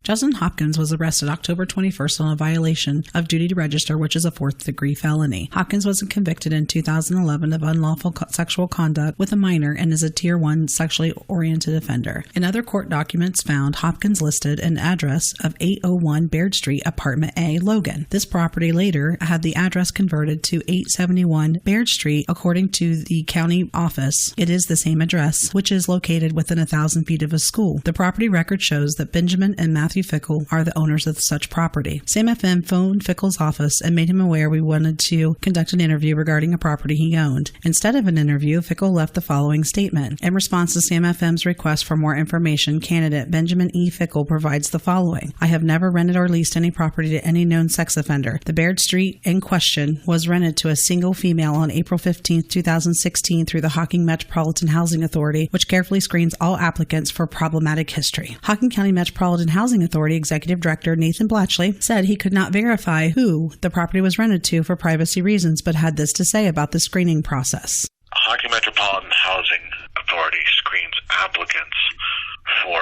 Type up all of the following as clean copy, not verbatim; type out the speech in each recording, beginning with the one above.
Justin Hopkins was arrested October 21st on a violation of duty to register, which is a fourth-degree felony. Hopkins was convicted in 2011 of unlawful sexual conduct with a minor and is a Tier 1 sexually oriented offender. In other court documents found, Hopkins listed an address of 801 Baird Street, Apartment A, Logan. This property later had the address converted to 871 Baird Street. According to the county office, it is the same address, which is located within 1,000 feet of a school. The property record shows that Benjamin and Matthew Fickle are the owners of such property. Sam FM phoned Fickle's office and made him aware we wanted to conduct an interview regarding a property he owned. Instead of an interview, Fickle left the following statement. In response to Sam FM's request for more information, candidate Benjamin E. Fickle provides the following. I have never rented or leased any property to any known sex offender. The Baird Street in question was rented to a single female on April 15, 2016 through the Hocking Metropolitan Housing Authority, which carefully screens all applicants for problematic history. Hocking County Metropolitan Housing Authority Executive Director Nathan Blatchley said he could not verify who the property was rented to for privacy reasons, but had this to say about the screening process. Hocking Metropolitan Housing Authority screens applicants for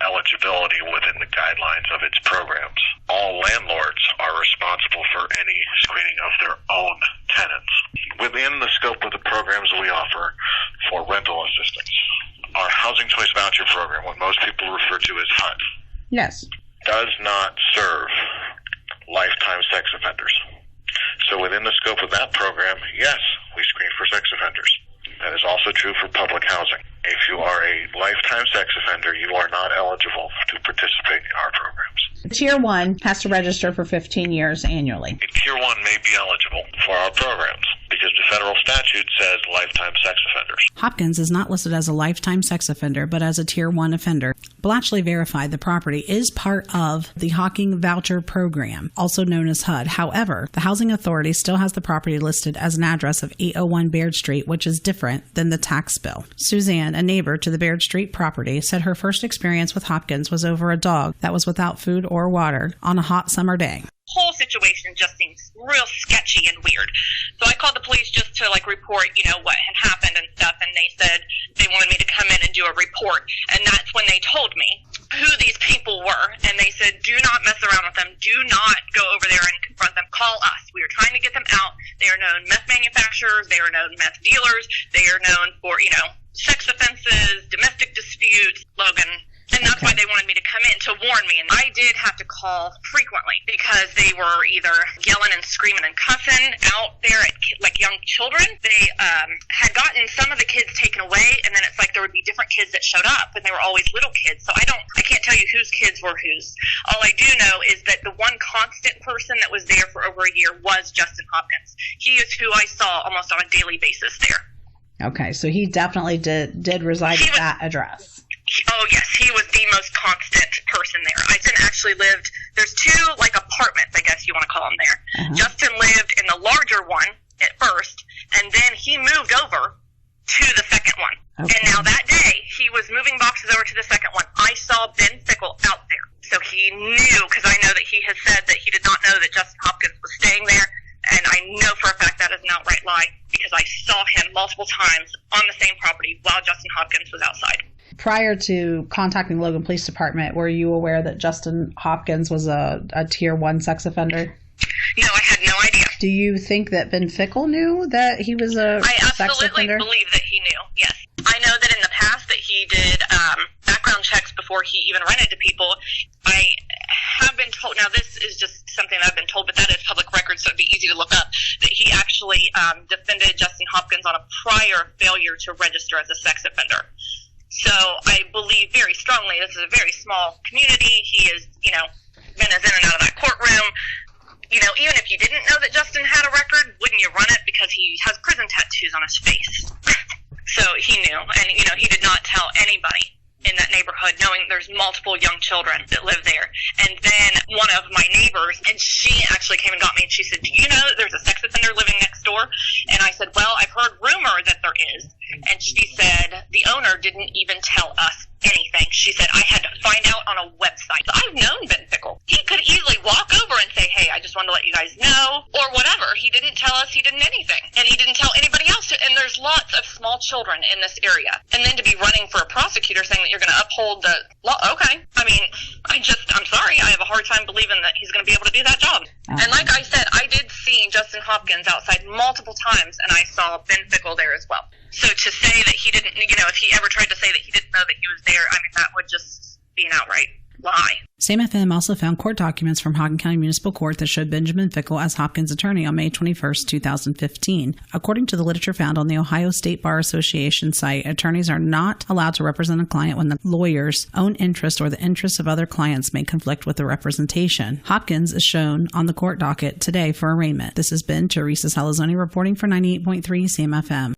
eligibility within the guidelines of its programs. All landlords are responsible for any screening of their own tenants. Within the scope of the programs we offer for rental assistance, our Housing Choice Voucher Program, what most people refer to as HUD, Yes. does not serve lifetime sex offenders. So within the scope of that program, yes, we screen for sex offenders. That is also true for public housing. If you are a lifetime sex offender, you are not eligible to participate in our programs. Tier 1 has to register for 15 years annually. Tier 1 may be eligible for our programs because the federal statute says lifetime sex offenders. Hopkins is not listed as a lifetime sex offender, but as a Tier 1 offender. Blatchley verified the property is part of the Hocking Voucher Program, also known as HUD. However, the Housing Authority still has the property listed as an address of 801 Baird Street, which is different than the tax bill. Suzanne, a neighbor to the Baird Street property, said her first experience with Hopkins was over a dog that was without food or water on a hot summer day. Whole situation just seems real sketchy and weird. So I called the police just to report, what had happened and stuff, and they said they wanted me to come in and do a report. And that's when they told me who these people were, and they said, do not mess around with them. Do not go over there and confront them. Call us. We are trying to get them out. They are known meth manufacturers. They are known meth dealers. They are known for, sex offenses, domestic disputes, Logan. And that's why they wanted me to come in to warn me. And I did have to call frequently because they were either yelling and screaming and cussing out there at young children. They had gotten some of the kids taken away, and then it's like there would be different kids that showed up, and they were always little kids. So I can't tell you whose kids were whose. All I do know is that the one constant person that was there for over a year was Justin Hopkins. He is who I saw almost on a daily basis there. Okay, so he definitely did reside at that address. Oh, yes. He was the most constant person there. I actually lived, there's two, apartments, I guess you want to call them there. Uh-huh. Justin lived in the larger one at first, and then he moved over to the second one. Okay. And now that day, he was moving boxes over to the second one. I saw Ben Fickle out there. So he knew, because I know that he has said that he did not know that Justin Hopkins was staying there. And I know for a fact that is an outright lie because I saw him multiple times on the same property while Justin Hopkins was outside. Prior to contacting the Logan Police Department, were you aware that Justin Hopkins was a Tier 1 sex offender? No, I had no idea. Do you think that Ben Fickle knew that he was a sex offender? I absolutely believe that he knew, yes. I know that in the past that he did background checks before he even rented to people. I have been told, now this is just something that I've been told, but that is public record, so it'd be easy to look up, that he actually defended Justin Hopkins on a prior failure to register as a sex offender. So I believe very strongly this is a very small community. He is, been as in and out of that courtroom. Even if you didn't know that Justin had a record, wouldn't you run it? Because he has prison tattoos on his face. So he knew. And, he did not tell anybody in that neighborhood, knowing there's multiple young children that live there. And then one of my neighbors, and she actually came and got me, and she said, do you know that there's a sex offender living next door? And I said, well, I've heard rumor that there is. And she said, the owner didn't even tell us anything. She said, I had to find out on a website. So I've known Ben Fickle. He could easily walk over and say, hey, I just wanted to let you guys know, or whatever. He didn't tell us, he didn't anything. And he didn't tell anybody else. And there's lots of small children in this area. And then to be running for a prosecutor saying that you're going to uphold the law, okay. I mean, I'm hard time believing that he's going to be able to do that job. And like I said, I did see Justin Hopkins outside multiple times, and I saw Ben Fickle there as well. So to say that he didn't, if he ever tried to say that he didn't know that he was there, I mean, that would just be an outright lie. Sam FM also found court documents from Hagen County Municipal Court that showed Benjamin Fickle as Hopkins' attorney on May 21, 2015. According to the literature found on the Ohio State Bar Association site, attorneys are not allowed to represent a client when the lawyer's own interest or the interests of other clients may conflict with the representation. Hopkins is shown on the court docket today for arraignment. This has been Teresa Salazzoni reporting for 98.3 Sam FM.